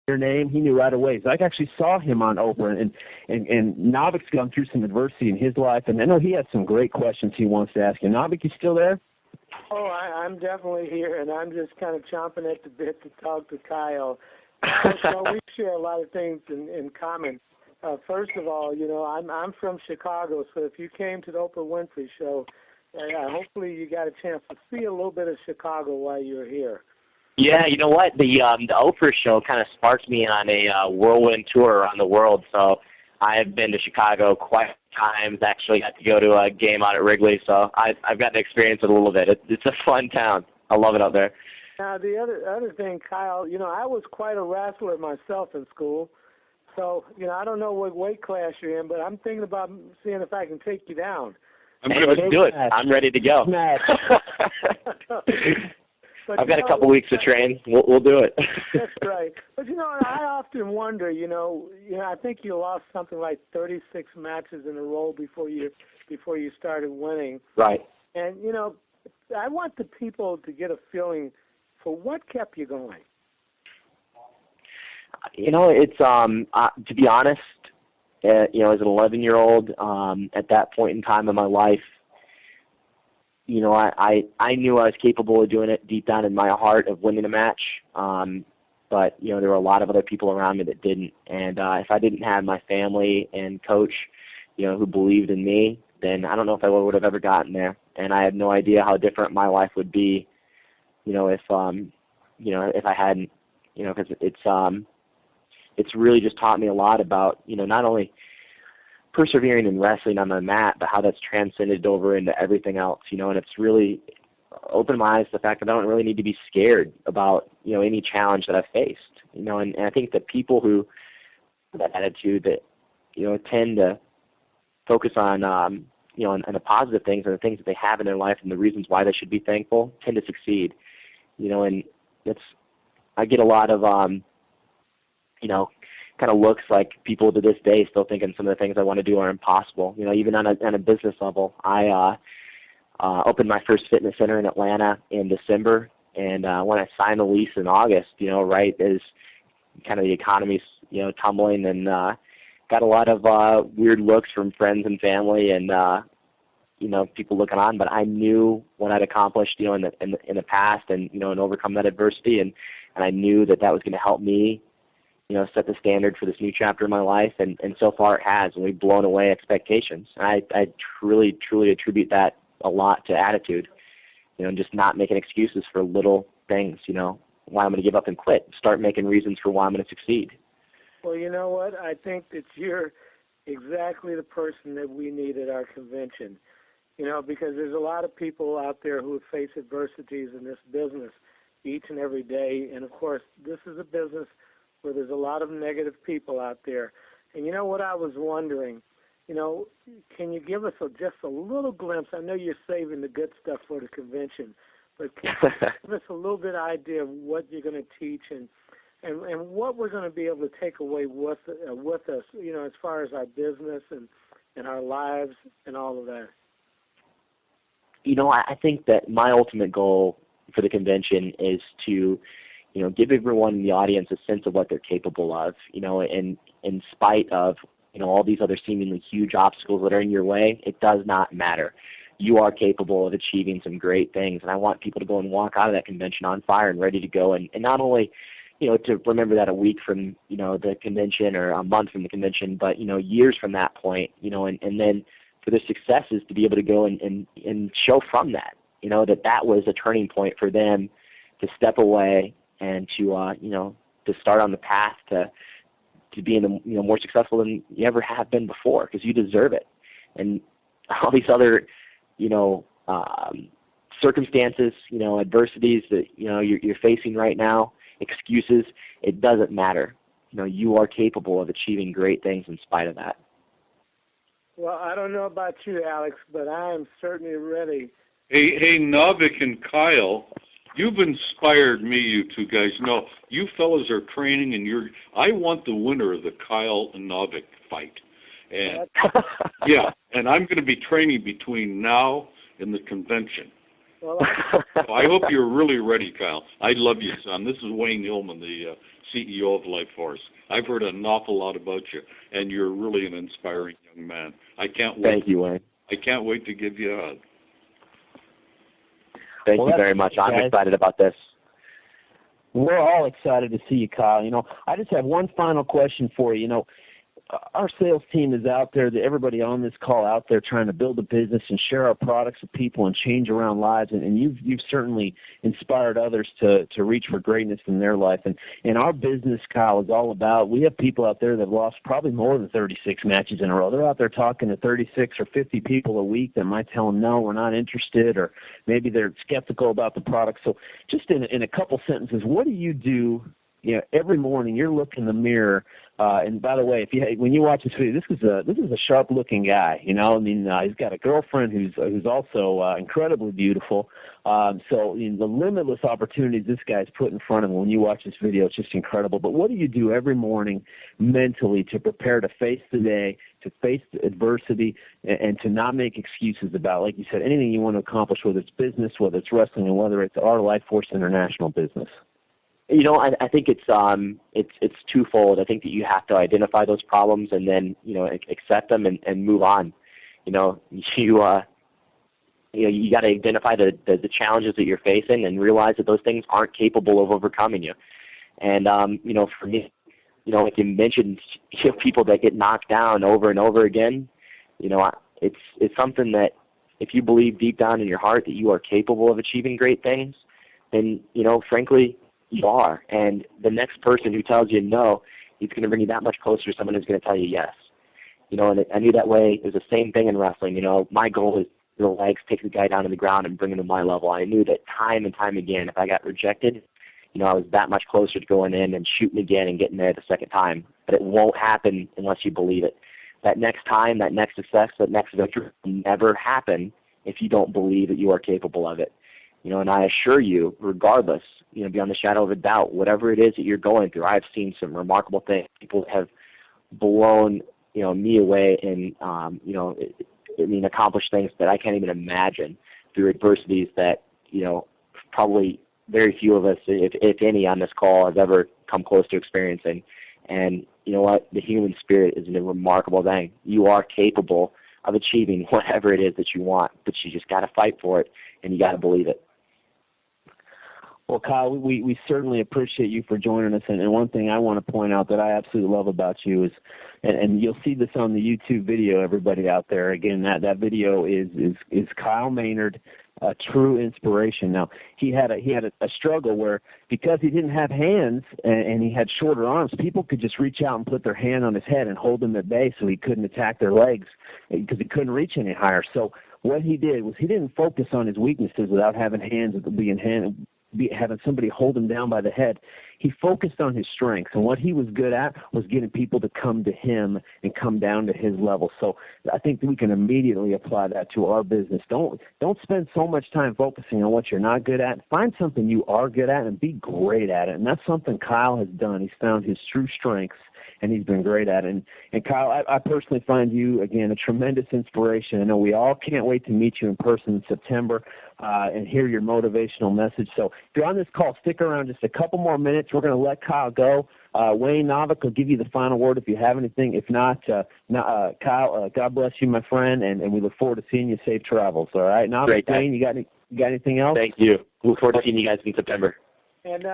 your name, he knew right away. So I actually saw him on Oprah, and Navik's gone through some adversity in his life, and I know he has some great questions he wants to ask you. Navik, you still there? Oh, I'm definitely here, and I'm just kind of chomping at the bit to talk to Kyle. So we share a lot of things in common. First of all, I'm from Chicago, so if you came to the Oprah Winfrey Show, hopefully you got a chance to see a little bit of Chicago while you were here. Yeah, you know what? The Oprah show kind of sparked me on a whirlwind tour around the world. So I've been to Chicago quite a few times. Actually, got to go to a game out at Wrigley. So I've got to experience it a little bit. It's a fun town. I love it out there. Now the other thing, Kyle, I was quite a wrestler myself in school. So I don't know what weight class you're in, but I'm thinking about seeing if I can take you down. Hey, let's do it. I'm ready to go. But, I've got a couple weeks to train. We'll do it. That's right. But I often wonder. I think you lost something like 36 matches in a row before you started winning. Right. And I want the people to get a feeling for what kept you going. It's to be honest, as an 11-year-old, at that point in time in my life, I knew I was capable of doing it deep down in my heart of winning a match. But there were a lot of other people around me that didn't. And if I didn't have my family and coach, who believed in me, then I don't know if I would have ever gotten there. And I had no idea how different my life would be, if I hadn't, because it's really just taught me a lot about, not only persevering in wrestling on the mat, but how that's transcended over into everything else, and it's really opened my eyes to the fact that I don't really need to be scared about, any challenge that I've faced, and I think that people who have that attitude that, tend to focus on, on the positive things and the things that they have in their life and the reasons why they should be thankful tend to succeed, and I get a lot of, kind of looks like people to this day still thinking some of the things I want to do are impossible. Even on a business level, I opened my first fitness center in Atlanta in December, and when I signed the lease in August, right as kind of the economy's tumbling, and got a lot of weird looks from friends and family, and people looking on. But I knew what I'd accomplished, in the past, and and overcome that adversity, and I knew that was going to help me, set the standard for this new chapter in my life, and so far it has, and we've blown away expectations. I truly attribute that a lot to attitude, and just not making excuses for little things, why I'm going to give up and quit. Start making reasons for why I'm going to succeed. Well, you know what? I think that you're exactly the person that we need at our convention, because there's a lot of people out there who face adversities in this business each and every day, and of course, this is a business where there's a lot of negative people out there. And what I was wondering, can you give us just a little glimpse? I know you're saving the good stuff for the convention, but can you give us a little bit idea of what you're going to teach and what we're going to be able to take away with us, as far as our business and our lives and all of that? I think that my ultimate goal for the convention is to give everyone in the audience a sense of what they're capable of, and in spite of, all these other seemingly huge obstacles that are in your way, it does not matter. You are capable of achieving some great things, and I want people to go and walk out of that convention on fire and ready to go, and not only, to remember that a week from, the convention or a month from the convention, but, years from that point, and then for their successes to be able to go and show from that, that was a turning point for them to step away and to to start on the path to being more successful than you ever have been before, because you deserve it. And all these other circumstances, adversities that you're facing right now, excuses, it doesn't matter. You are capable of achieving great things in spite of that. Well, I don't know about you, Alex, but I am certainly ready. Hey, Navik and Kyle, you've inspired me, you two guys. You fellas are training, and I want the winner of the Kyle and Navik fight. And yeah, and I'm going to be training between now and the convention. Well, so I hope you're really ready, Kyle. I love you, son. This is Wayne Hillman, the CEO of Life Force. I've heard an awful lot about you, and you're really an inspiring young man. I can't wait. Thank you, Wayne. I can't wait to give you a hug. Thank you very much. I'm excited about this. We're all excited to see you, Kyle. I just have one final question for you. Our sales team is out there, everybody on this call out there trying to build a business and share our products with people and change around lives, and you've certainly inspired others to reach for greatness in their life. And our business, Kyle, is all about, we have people out there that have lost probably more than 36 matches in a row. They're out there talking to 36 or 50 people a week that might tell them, no, we're not interested, or maybe they're skeptical about the product. So just in a couple sentences, what do you do? Every morning you're looking in the mirror, and by the way, when you watch this video, this is a sharp-looking guy. He's got a girlfriend who's also incredibly beautiful. So the limitless opportunities this guy's put in front of him. When you watch this video, it's just incredible. But what do you do every morning mentally to prepare to face the day, to face the adversity, and to not make excuses about, like you said, anything you want to accomplish, whether it's business, whether it's wrestling, and whether it's our Life Force International business? I think it's twofold. I think that you have to identify those problems and then, accept them and move on. You got to identify the challenges that you're facing and realize that those things aren't capable of overcoming you. And, for me, like you mentioned, people that get knocked down over and over again, it's something that if you believe deep down in your heart that you are capable of achieving great things, then, frankly, you are. And the next person who tells you no, he's going to bring you that much closer to someone who's going to tell you yes. And I knew that way. It was the same thing in wrestling. My goal is the legs, take the guy down to the ground and bring him to my level. I knew that time and time again, if I got rejected, I was that much closer to going in and shooting again and getting there the second time. But it won't happen unless you believe it. That next time, that next success, that next victory will never happen if you don't believe that you are capable of it. And I assure you, regardless, beyond the shadow of a doubt, whatever it is that you're going through, I've seen some remarkable things. People have blown, me away and, accomplished things that I can't even imagine through adversities that, probably very few of us, if any, on this call have ever come close to experiencing. And you know what? The human spirit is a remarkable thing. You are capable of achieving whatever it is that you want, but you just got to fight for it, and you got to believe it. Well, Kyle, we certainly appreciate you for joining us. And one thing I want to point out that I absolutely love about you is, and you'll see this on the YouTube video, everybody out there. Again, that video is Kyle Maynard, a true inspiration. Now, he had a struggle where, because he didn't have hands and he had shorter arms, people could just reach out and put their hand on his head and hold him at bay so he couldn't attack their legs because he couldn't reach any higher. So what he did was he didn't focus on his weaknesses without having hands having somebody hold him down by the head. He focused on his strengths, and what he was good at was getting people to come to him and come down to his level. So I think we can immediately apply that to our business. Don't spend so much time focusing on what you're not good at. Find something you are good at and be great at it, and that's something Kyle has done. He's found his true strengths, and he's been great at it. And Kyle, I personally find you, again, a tremendous inspiration. I know we all can't wait to meet you in person in September and hear your motivational message. So if you're on this call, stick around just a couple more minutes. We're going to let Kyle go. Wayne Novick will give you the final word if you have anything. If not, Kyle, God bless you, my friend, and we look forward to seeing you. Safe travels, all right? Novick, Wayne, you got anything else? Thank you. Look forward to seeing you guys in September. And